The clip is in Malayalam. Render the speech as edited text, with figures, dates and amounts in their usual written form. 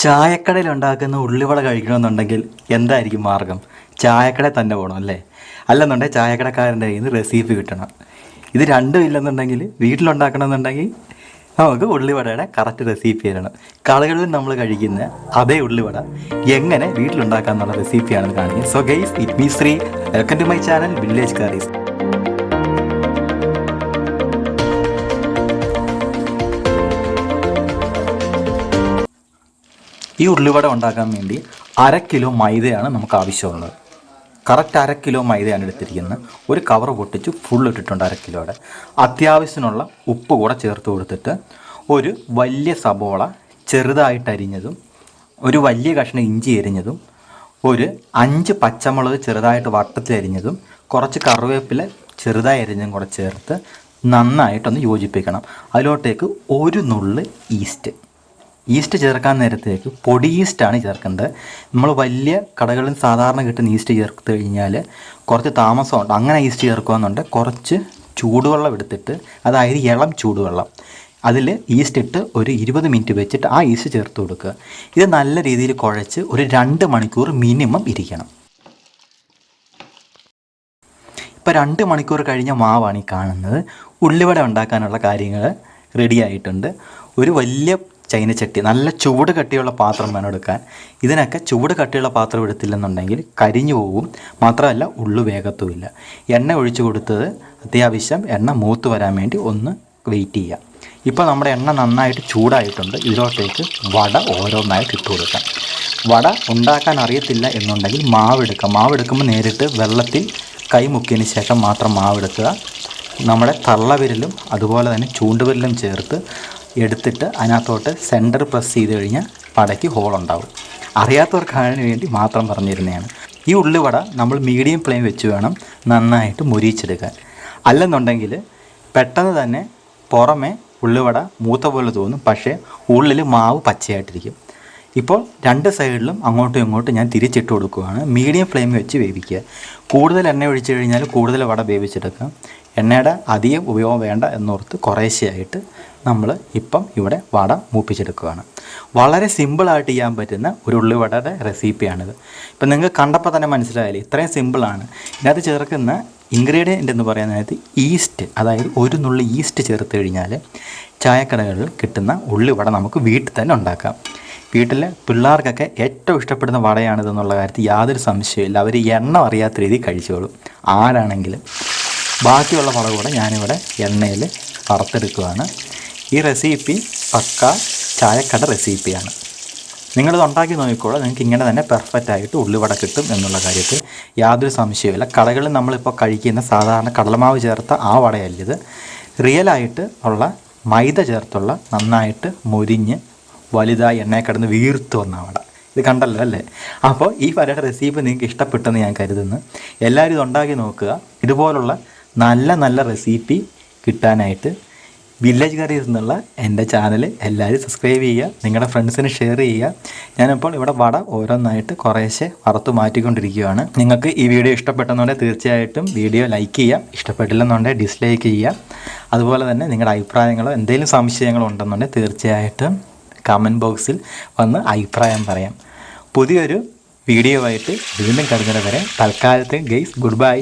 ചായക്കടയിൽ ഉണ്ടാക്കുന്ന ഉള്ളിവട കഴിക്കണമെന്നുണ്ടെങ്കിൽ എന്തായിരിക്കും മാർഗം? ചായക്കടയിൽ തന്നെ പോകണം അല്ലേ? അല്ലെന്നുണ്ടെങ്കിൽ ചായക്കടക്കാരൻ്റെ കയ്യിൽ നിന്ന് റെസിപ്പി കിട്ടണം. ഇത് രണ്ടും ഇല്ലെന്നുണ്ടെങ്കിൽ വീട്ടിലുണ്ടാക്കണമെന്നുണ്ടെങ്കിൽ നമുക്ക് ഉള്ളിവടയുടെ കറക്റ്റ് റെസിപ്പി തരണം. കടകളിൽ നമ്മൾ കഴിക്കുന്ന അതേ ഉള്ളിവട എങ്ങനെ വീട്ടിലുണ്ടാക്കാമെന്നുള്ള റെസിപ്പിയാണെന്ന് കാണിക്കുന്നത്. So guys, it me Sree, welcome to my channel village curries. ഈ ഉള്ളിവട ഉണ്ടാക്കാൻ വേണ്ടി 1/2 കിലോ മൈദയാണ് നമുക്ക് ആവശ്യമുള്ളത്. കറക്റ്റ് 1/2 കിലോ മൈദയാണ് എടുത്തിരിക്കുന്നത്. ഒരു കവർ പൊട്ടിച്ച് ഫുൾ ഇട്ടിട്ടുണ്ട് 1/2 കിലോയുടെ. അത്യാവശ്യത്തിനുള്ള ഉപ്പ് കൂടെ ചേർത്ത് കൊടുത്തിട്ട് ഒരു വലിയ സബോള ചെറുതായിട്ട് അരിഞ്ഞതും, ഒരു വലിയ കഷ്ണം ഇഞ്ചി അരിഞ്ഞതും, ഒരു 5 പച്ചമുളക് ചെറുതായിട്ട് വട്ടത്തിൽ അരിഞ്ഞതും, കുറച്ച് കറിവേപ്പില ചെറുതായി അരിഞ്ഞതും കൂടെ ചേർത്ത് നന്നായിട്ടൊന്ന് യോജിപ്പിക്കണം. അതിലോട്ടേക്ക് ഒരു നുള്ള് ഈസ്റ്റ് ചേർക്കാൻ നേരത്തേക്ക് പൊടി ഈസ്റ്റാണ് ചേർക്കേണ്ടത്. നമ്മൾ വലിയ കടകളിൽ സാധാരണ കിട്ടുന്ന ഈസ്റ്റ് ചേർത്ത് കഴിഞ്ഞാൽ കുറച്ച് താമസമുണ്ട്. അങ്ങനെ ഈസ്റ്റ് ചേർക്കുകയെന്നുണ്ട് കുറച്ച് ചൂടുവെള്ളം എടുത്തിട്ട്, അതായത് ഇളം ചൂടുവെള്ളം, അതിൽ ഈസ്റ്റ് ഇട്ട് ഒരു 20 മിനിറ്റ് വെച്ചിട്ട് ആ ഈസ്റ്റ് ചേർത്ത് കൊടുക്കുക. ഇത് നല്ല രീതിയിൽ കുഴച്ച് ഒരു 2 മണിക്കൂർ മിനിമം ഇരിക്കണം. ഇപ്പോൾ 2 മണിക്കൂർ കഴിഞ്ഞ മാവാണ് ഈ കാണുന്നത്. ഉള്ളിവട ഉണ്ടാക്കാനുള്ള കാര്യങ്ങൾ റെഡി ആയിട്ടുണ്ട്. ഒരു വലിയ ചൈനച്ചട്ടി, നല്ല ചൂട് കട്ടിയുള്ള പാത്രം വേണം എടുക്കാൻ. ഇതിനൊക്കെ ചൂട് കട്ടിയുള്ള പാത്രം എടുത്തില്ലെന്നുണ്ടെങ്കിൽ കരിഞ്ഞു പോകും, മാത്രമല്ല ഉള്ളു വേഗത്തുമില്ല. എണ്ണ ഒഴിച്ചു കൊടുത്തത് അത്യാവശ്യം എണ്ണ മൂത്ത് വരാൻ വേണ്ടി ഒന്ന് വെയിറ്റ് ചെയ്യുക. ഇപ്പോൾ നമ്മുടെ എണ്ണ നന്നായിട്ട് ചൂടായിട്ടുണ്ട്. ഇതിലോട്ടേക്ക് വട ഓരോന്നായിട്ട് ഇട്ട് കൊടുക്കാം. വട ഉണ്ടാക്കാൻ അറിയത്തില്ല എന്നുണ്ടെങ്കിൽ മാവെടുക്കുമ്പോൾ നേരിട്ട് വെള്ളത്തിൽ കൈ മുക്കിയതിന് ശേഷം മാത്രം മാവെടുക്കുക. നമ്മുടെ തള്ളവിരലും അതുപോലെ തന്നെ ചൂണ്ടുവിരലും ചേർത്ത് എടുത്തിട്ട് അതിനകത്തോട്ട് സെൻറ്റർ പ്രസ് ചെയ്ത് കഴിഞ്ഞാൽ വടയ്ക്ക് ഹോളുണ്ടാവും. അറിയാത്തവർക്കതിന് വേണ്ടി മാത്രം പറഞ്ഞിരുന്നതാണ്. ഈ ഉള്ളിവട നമ്മൾ മീഡിയം ഫ്ലെയിം വെച്ച് വേണം നന്നായിട്ട് മുരിച്ചെടുക്കാൻ. അല്ലെന്നുണ്ടെങ്കിൽ പെട്ടെന്ന് തന്നെ പുറമെ ഉള്ളിവട മൂത്ത പോലെ തോന്നും, പക്ഷേ ഉള്ളിൽ മാവ് പച്ചയായിട്ടിരിക്കും. ഇപ്പോൾ 2 സൈഡിലും അങ്ങോട്ടും ഇങ്ങോട്ടും ഞാൻ തിരിച്ചിട്ട് കൊടുക്കുകയാണ്. മീഡിയം ഫ്ലെയിം വെച്ച് വേവിക്കുക. കൂടുതൽ എണ്ണ ഒഴിച്ച് കഴിഞ്ഞാൽ കൂടുതൽ വട വേവിച്ചെടുക്കാം. എണ്ണയുടെ അധികം ഉപയോഗം വേണ്ട എന്നോർത്ത് കുറേശ്ശെയായിട്ട് നമ്മൾ ഇപ്പം ഇവിടെ വട മൂപ്പിച്ചെടുക്കുകയാണ്. വളരെ സിമ്പിളായിട്ട് ചെയ്യാൻ പറ്റുന്ന ഒരു ഉള്ളിവടയുടെ റെസിപ്പിയാണിത്. ഇപ്പം നിങ്ങൾക്ക് കണ്ടപ്പോൾ തന്നെ മനസ്സിലായാലും ഇത്രയും സിമ്പിളാണ്. ഇതിനകത്ത് ചേർക്കുന്ന ഇൻഗ്രീഡിയൻ്റ് എന്ന് പറയുന്നത് ഈസ്റ്റ്, അതായത് ഒരു നുള്ളി ഈസ്റ്റ് ചേർത്ത് കഴിഞ്ഞാൽ ചായക്കടകളിൽ കിട്ടുന്ന ഉള്ളിവട നമുക്ക് വീട്ടിൽ തന്നെ ഉണ്ടാക്കാം. വീട്ടിലെ പിള്ളേർക്കൊക്കെ ഏറ്റവും ഇഷ്ടപ്പെടുന്ന വടയാണിതെന്നുള്ള കാര്യത്തിൽ യാതൊരു സംശയമില്ല. അവർ എണ്ണ അറിയാത്ത രീതിയിൽ കഴിച്ചോളും. ആരാണെങ്കിലും ബാക്കിയുള്ള വട കൂടെ ഞാനിവിടെ എണ്ണയിൽ വറുത്തെടുക്കുകയാണ്. ഈ റെസിപ്പി പക്ക ചായക്കട റെസിപ്പിയാണ്. നിങ്ങളിത് ഉണ്ടാക്കി നോക്കിക്കോളൂ. നിങ്ങൾക്ക് ഇങ്ങനെ തന്നെ പെർഫെക്റ്റായിട്ട് ഉള്ളിവട കിട്ടും എന്നുള്ള കാര്യത്തിൽ യാതൊരു സംശയമില്ല. കടകളിൽ നമ്മളിപ്പോൾ കഴിക്കുന്ന സാധാരണ കടലമാവ് ചേർത്ത ആ വടയല്ലിത്. റിയലായിട്ട് ഉള്ള മൈദ ചേർത്തുള്ള നന്നായിട്ട് മൊരിഞ്ഞ് വലുതായി എണ്ണയിൽ കിടന്ന് വീർത്ത് വന്ന വട. ഇത് കണ്ടല്ലോ അല്ലേ? അപ്പോൾ ഈ വടയുടെ റെസിപ്പി നിങ്ങൾക്ക് ഇഷ്ടപ്പെട്ടെന്ന് ഞാൻ കരുതുന്നു. എല്ലാവരും ഇത് ഉണ്ടാക്കി നോക്കുക. ഇതുപോലുള്ള നല്ല നല്ല റെസിപ്പി കിട്ടാനായിട്ട് വില്ലേജ് കറീസ് എന്നുള്ള എൻ്റെ ചാനൽ എല്ലാവരും സബ്സ്ക്രൈബ് ചെയ്യുക, നിങ്ങളുടെ ഫ്രണ്ട്സിന് ഷെയർ ചെയ്യുക. ഞാനിപ്പോൾ ഇവിടെ വട ഓരോന്നായിട്ട് കുറേശ്ശെ വറുത്ത് മാറ്റിക്കൊണ്ടിരിക്കുകയാണ്. നിങ്ങൾക്ക് ഈ വീഡിയോ ഇഷ്ടപ്പെട്ടെന്നുണ്ടെങ്കിൽ തീർച്ചയായിട്ടും വീഡിയോ ലൈക്ക് ചെയ്യുക, ഇഷ്ടപ്പെട്ടില്ലെന്നുണ്ടെങ്കിൽ ഡിസ്ലൈക്ക് ചെയ്യുക. അതുപോലെ തന്നെ നിങ്ങളുടെ അഭിപ്രായങ്ങളോ എന്തെങ്കിലും സംശയങ്ങളോ ഉണ്ടെന്നുണ്ടെങ്കിൽ തീർച്ചയായിട്ടും കമൻറ്റ് ബോക്സിൽ വന്ന് അഭിപ്രായം പറയാം. പുതിയൊരു വീഡിയോ ആയിട്ട് വീണ്ടും കാണുന്നത് വരെ തൽക്കാലത്ത് ഗൈസ് ഗുഡ് ബൈ.